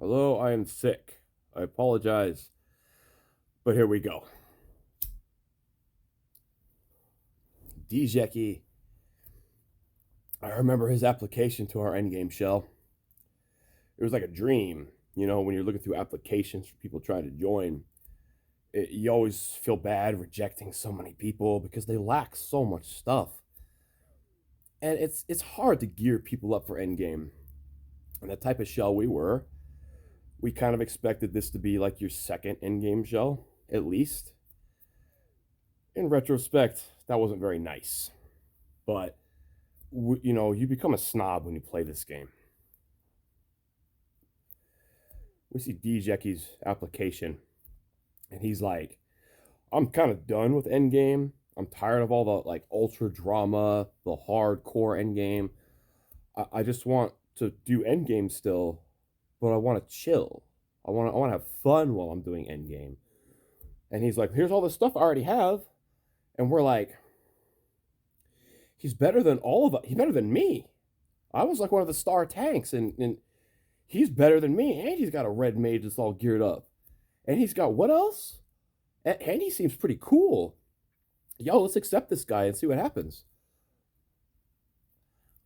Hello, I am sick. I apologize, but here we go. Djekkie, I remember his application to our endgame shell. It was like a dream. You know, when you're looking through applications for people trying to join, you always feel bad rejecting so many people because they lack so much stuff. And it's hard to gear people up for endgame. And the type of shell we were, we kind of expected this to be like your second endgame shell, at least. In retrospect, that wasn't very nice. But you become a snob when you play this game. We see Djekkie's application, and he's like, "I'm kind of done with Endgame. I'm tired of all the like ultra drama, the hardcore Endgame. I just want to do Endgame still, but I want to chill. I want to have fun while I'm doing Endgame." And he's like, "Here's all the stuff I already have," and we're like, "He's better than all of us. He's better than me. I was like one of the star tanks, and he's better than me, and he's got a red mage that's all geared up. And he's got what else? And he seems pretty cool. Yo, let's accept this guy and see what happens."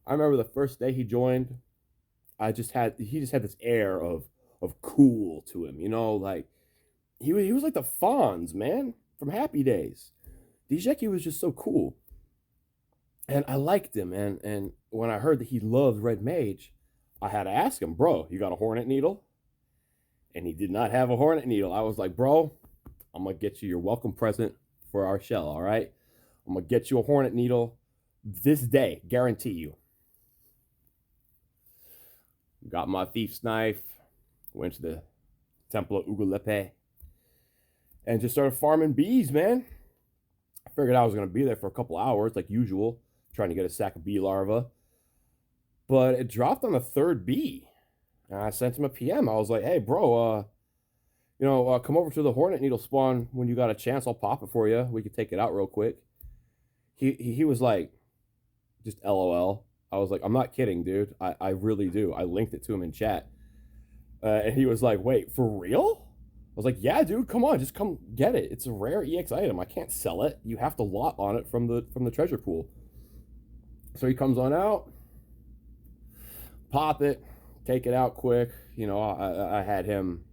I remember the first day he joined, he just had this air of cool to him, like he was like the Fonz, man, from Happy Days. Djekkie was just so cool. And I liked him, and when I heard that he loved Red Mage, I had to ask him, "Bro, you got a Hornet Needle?" And he did not have a Hornet Needle. I was like, "Bro, I'm gonna get you your welcome present for our shell, all right? I'm gonna get you a Hornet Needle this day, guarantee you." Got my thief's knife, went to the Temple of Ugulepe, and just started farming bees, man. I figured I was gonna be there for a couple hours, like usual, trying to get a sack of bee larvae. But it dropped on the third bee. And I sent him a PM. I was like, "Hey, bro, come over to the Hornet Needle spawn when you got a chance. I'll pop it for you. We could take it out real quick." He was like, just LOL. I was like, "I'm not kidding, dude. I really do." I linked it to him in chat. And he was like, "Wait, for real?" I was like, "Yeah, dude, come on, just come get it. It's a rare EX item. I can't sell it. You have to lot on it from the treasure pool." So he comes on out, pop it, take it out quick. I had him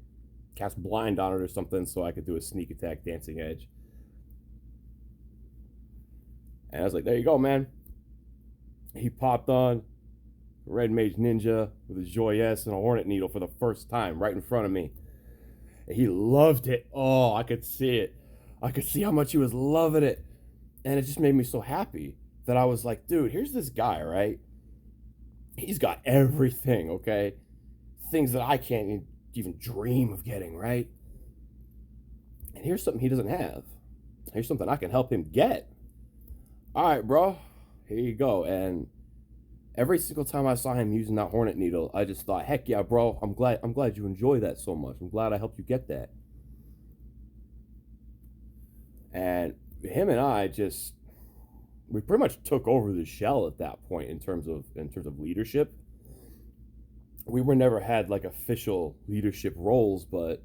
cast blind on it or something so I could do a sneak attack dancing edge. And I was like, "There you go, man." He popped on Red Mage Ninja with a Joyeuse and a Hornet Needle for the first time right in front of me. And he loved it. Oh, I could see it. I could see how much he was loving it. And it just made me so happy that I was like, "Dude, here's this guy, right? He's got everything, okay? Things that I can't even dream of getting, right? And here's something he doesn't have. Here's something I can help him get. All right, bro, here you go." And every single time I saw him using that Hornet Needle, I just thought, "Heck yeah, bro! I'm glad you enjoy that so much. I'm glad I helped you get that." And him and I just we pretty much took over the shell at that point in terms of leadership. We were never had like official leadership roles, but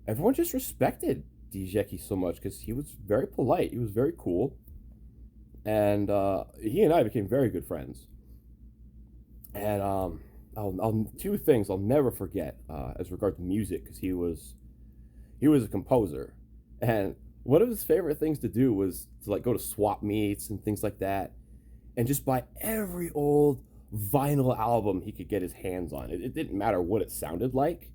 everyone just respected Djekkie so much because he was very polite. He was very cool, and he and I became very good friends. And two things I'll never forget as regard to music, because he was a composer, and one of his favorite things to do was to like go to swap meets and things like that, and just buy every old vinyl album he could get his hands on. It didn't matter what it sounded like,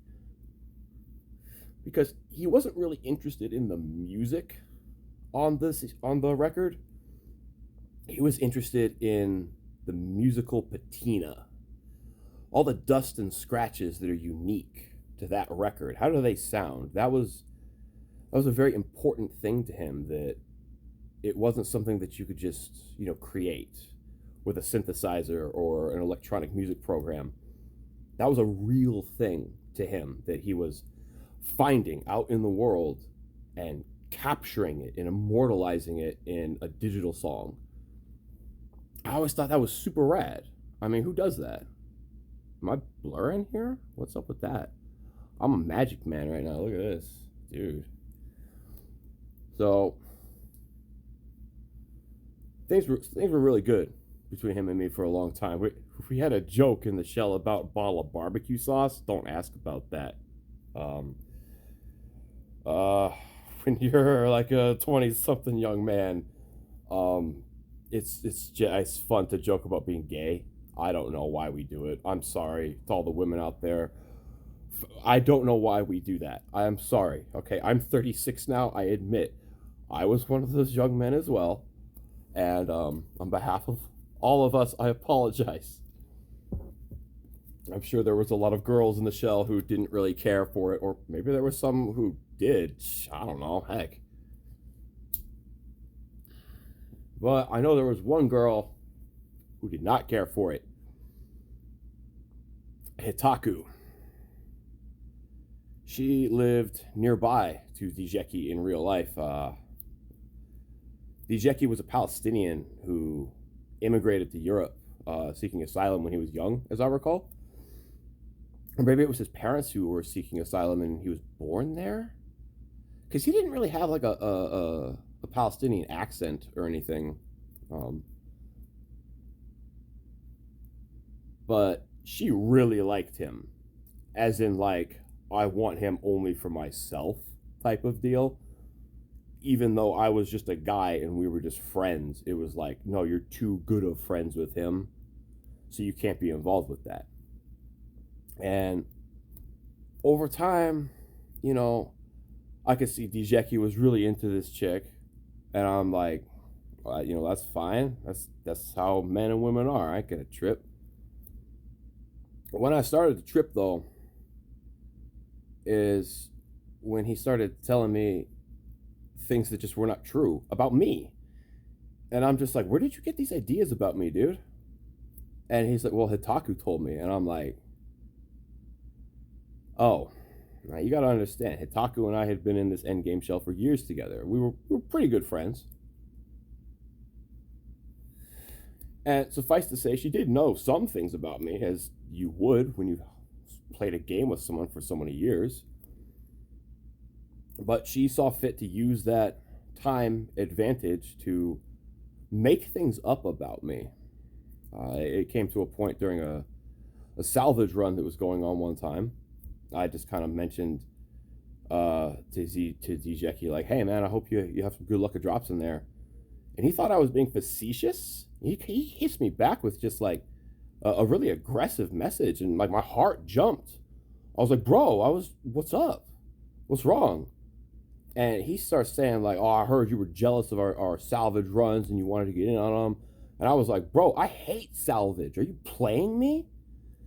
because he wasn't really interested in the music on the record. He was interested in the musical patina, all the dust and scratches that are unique to that record. How do they sound? That was a very important thing to him, that it wasn't something that you could just, create with a synthesizer or an electronic music program. That was a real thing to him that he was finding out in the world and capturing it and immortalizing it in a digital song. I always thought that was super rad. I mean, who does that? Am I blurring here? What's up with that? I'm a magic man right now. Look at this, dude. So things were really good between him and me for a long time. We had a joke in the shell about a bottle of barbecue sauce. Don't ask about that. Um, uh, when you're like a 20-something young man, um, it's fun to joke about being gay. I don't know why we do it. I'm sorry to all the women out there. I don't know why we do that. I am sorry. Okay, I'm 36 now. I admit I was one of those young men as well. And on behalf of all of us, I apologize. I'm sure there was a lot of girls in the shell who didn't really care for it, or maybe there was some who did. I don't know. Heck. But I know there was one girl who did not care for it. Hitaku. She lived nearby to Djekkie in real life. Djekkie was a Palestinian who immigrated to Europe seeking asylum when he was young, as I recall. Or maybe it was his parents who were seeking asylum and he was born there? Because he didn't really have like a Palestinian accent or anything. But she really liked him. As in, like, I want him only for myself type of deal. Even though I was just a guy and we were just friends, it was like, no, you're too good of friends with him, so you can't be involved with that. And over time, you know, I could see Djekkie was really into this chick, and I'm like, you know, that's fine. That's how men and women are. I get a trip. When I started to trip, though, is when he started telling me things that just were not true about me. And I'm just like, where did you get these ideas about me, dude? And he's like, well, Hitaku told me. And I'm like, oh, now you got to understand, Hitaku and I had been in this endgame shell for years together. We were pretty good friends. And suffice to say, she did know some things about me, as you would when you played a game with someone for so many years. But she saw fit to use that time advantage to make things up about me. It came to a point during a salvage run that was going on one time. I just kind of mentioned to Djekkie, like, hey, man, I hope you have some good luck of drops in there. And he thought I was being facetious. He hits me back with just like a really aggressive message, and like my heart jumped. I was like, bro, what's up? What's wrong? And he starts saying like, oh, I heard you were jealous of our salvage runs and you wanted to get in on them. And I was like, bro, I hate salvage. Are you playing me?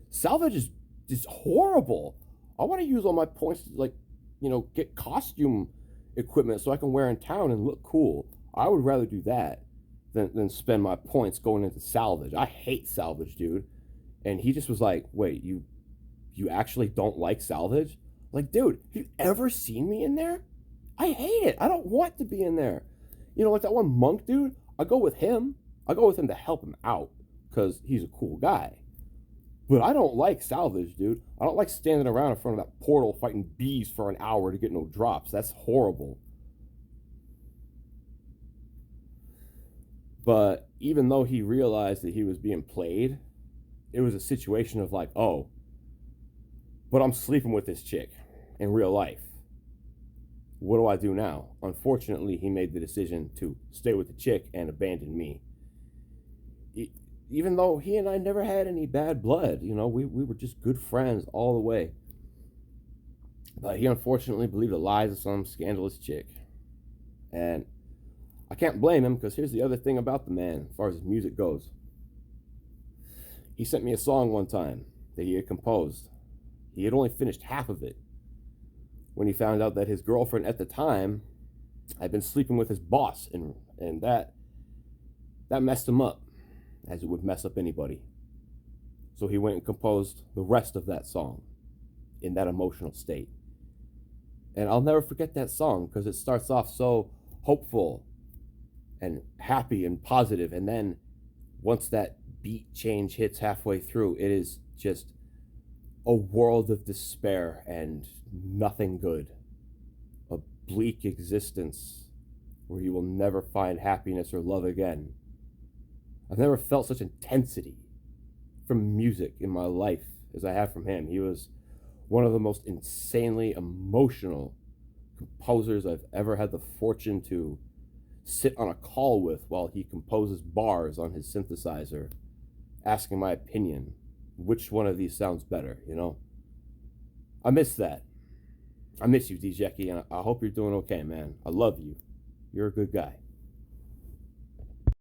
Salvage is horrible. I want to use all my points to, like, you know, get costume equipment so I can wear in town and look cool. I would rather do that than spend my points going into salvage. I hate salvage, dude. And he just was like, wait, you actually don't like salvage? Like, dude, have you ever seen me in there? I hate it. I don't want to be in there. You know, like that one monk dude, I go with him. I go with him to help him out because he's a cool guy. But I don't like salvage, dude. I don't like standing around in front of that portal fighting bees for an hour to get no drops. That's horrible. But even though he realized that he was being played, it was a situation of like, oh, but I'm sleeping with this chick in real life. What do I do now? Unfortunately, he made the decision to stay with the chick and abandon me. Even though he and I never had any bad blood, you know, we were just good friends all the way. But he unfortunately believed the lies of some scandalous chick. And I can't blame him, because here's the other thing about the man as far as his music goes. He sent me a song one time that he had composed. He had only finished half of it when he found out that his girlfriend at the time had been sleeping with his boss, and that messed him up, as it would mess up anybody. So he went and composed the rest of that song in that emotional state. And I'll never forget that song, because it starts off so hopeful and happy and positive, and then once that beat change hits halfway through, it is just a world of despair and nothing good. A bleak existence where you will never find happiness or love again. I've never felt such intensity from music in my life as I have from him. He was one of the most insanely emotional composers I've ever had the fortune to sit on a call with while he composes bars on his synthesizer, asking my opinion. Which one of these sounds better, you know? I miss that. I miss you, Djekkie, and I hope you're doing okay, man. I love you. You're a good guy.